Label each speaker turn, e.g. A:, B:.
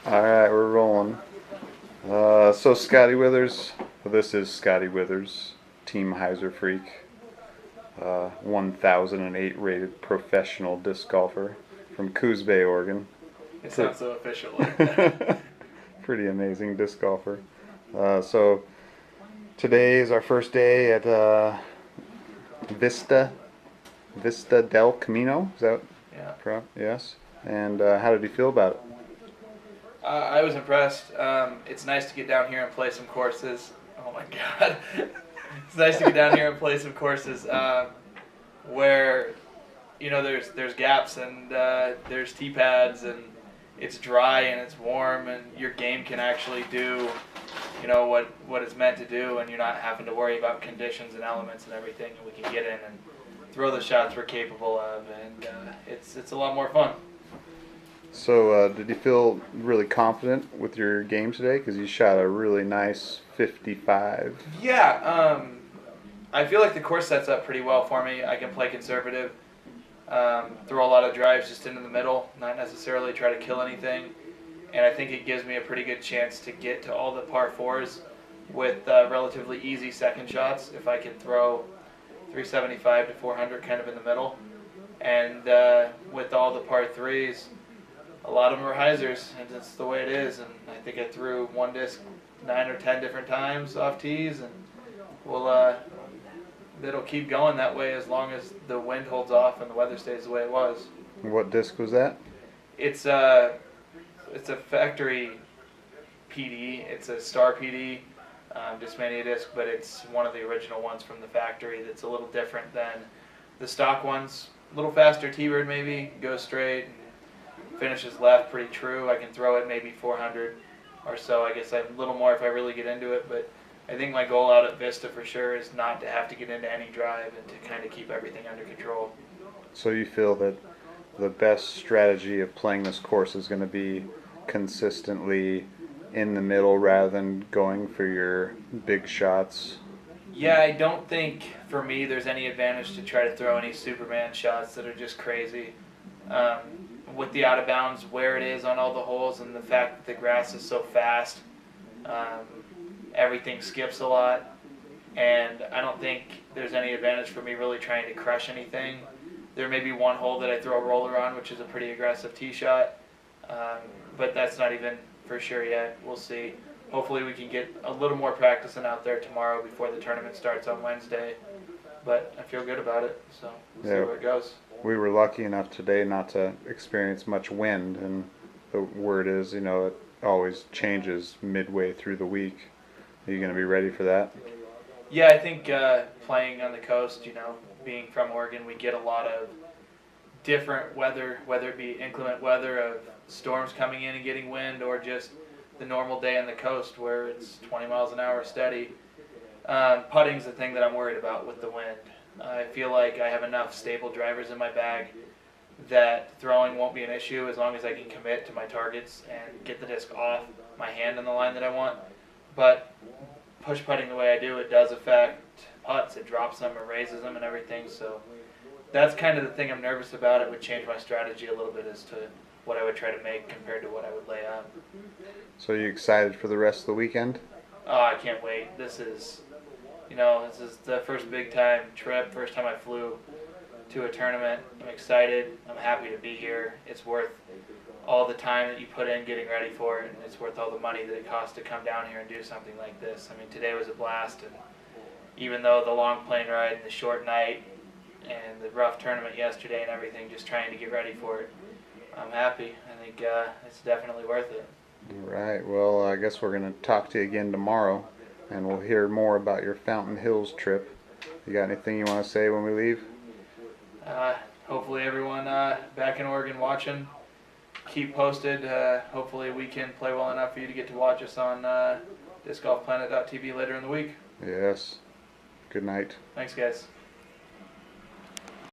A: All right, we're rolling. So Scotty Withers, this is Scotty Withers, Team Heiser Freak, 1008 rated professional disc golfer from Coos Bay, Oregon.
B: It sounds so official like that.
A: Pretty amazing disc golfer. So today is our first day at Vista del Camino. Is that
B: Yeah.
A: correct? Yes. And how did you feel about it?
B: I was impressed. It's nice to get down here and play some courses. Oh my god. It's nice to get down here and play some courses where, there's gaps and there's tee pads and it's dry and it's warm and your game can actually do, what it's meant to do, and you're not having to worry about conditions and elements and everything, and we can get in and throw the shots we're capable of, and it's a lot more fun.
A: So, did you feel really confident with your game today? Because you shot a really nice 55.
B: Yeah, I feel like the course sets up pretty well for me. I can play conservative, throw a lot of drives just into the middle, not necessarily try to kill anything. And I think it gives me a pretty good chance to get to all the par fours with relatively easy second shots if I can throw 375 to 400 kind of in the middle. And with all the par threes, a lot of them are hyzers, and that's the way it is. And I think I threw one disc 9 or 10 different times off tees, and it'll keep going that way as long as the wind holds off and the weather stays the way it was.
A: What disc was that?
B: It's a factory PD. It's a Star PD, Discmania disc, but it's one of the original ones from the factory. That's a little different than the stock ones. A little faster T-bird maybe, goes straight, finishes left pretty true. I can throw it maybe 400 or so. I guess a little more if I really get into it, but I think my goal out at Vista for sure is not to have to get into any drive and to kind of keep everything under control.
A: So you feel that the best strategy of playing this course is going to be consistently in the middle rather than going for your big shots?
B: Yeah, I don't think for me there's any advantage to try to throw any Superman shots that are just crazy. With the out of bounds where it is on all the holes and the fact that the grass is so fast, everything skips a lot, and I don't think there's any advantage for me really trying to crush anything. There may be one hole that I throw a roller on, which is a pretty aggressive tee shot, but that's not even for sure yet. We'll see. Hopefully we can get a little more practicing out there tomorrow before the tournament starts on Wednesday, but I feel good about it, so we'll see where it goes.
A: We were lucky enough today not to experience much wind, and the word is, it always changes midway through the week. Are you going to be ready for that?
B: Yeah, I think playing on the coast, being from Oregon, we get a lot of different weather, whether it be inclement weather of storms coming in and getting wind, or just the normal day on the coast where it's 20 miles an hour steady. Putting's the thing that I'm worried about with the wind. I feel like I have enough stable drivers in my bag that throwing won't be an issue as long as I can commit to my targets and get the disc off my hand on the line that I want. But push putting the way I do, it does affect putts. It drops them, it raises them and everything. So that's kind of the thing I'm nervous about. It would change my strategy a little bit as to what I would try to make compared to what I would lay out.
A: So are you excited for the rest of the weekend?
B: Oh, I can't wait. This is the first big time trip, first time I flew to a tournament. I'm excited. I'm happy to be here. It's worth all the time that you put in getting ready for it, and it's worth all the money that it costs to come down here and do something like this. I mean, today was a blast, and even though the long plane ride and the short night and the rough tournament yesterday and everything, just trying to get ready for it, I'm happy. I think it's definitely worth it.
A: All right. Well, I guess we're going to talk to you again tomorrow, and we'll hear more about your Fountain Hills trip. You got anything you want to say when we leave?
B: Hopefully everyone back in Oregon watching, keep posted. Hopefully we can play well enough for you to get to watch us on discgolfplanet.tv later in the week.
A: Yes. Good night.
B: Thanks, guys.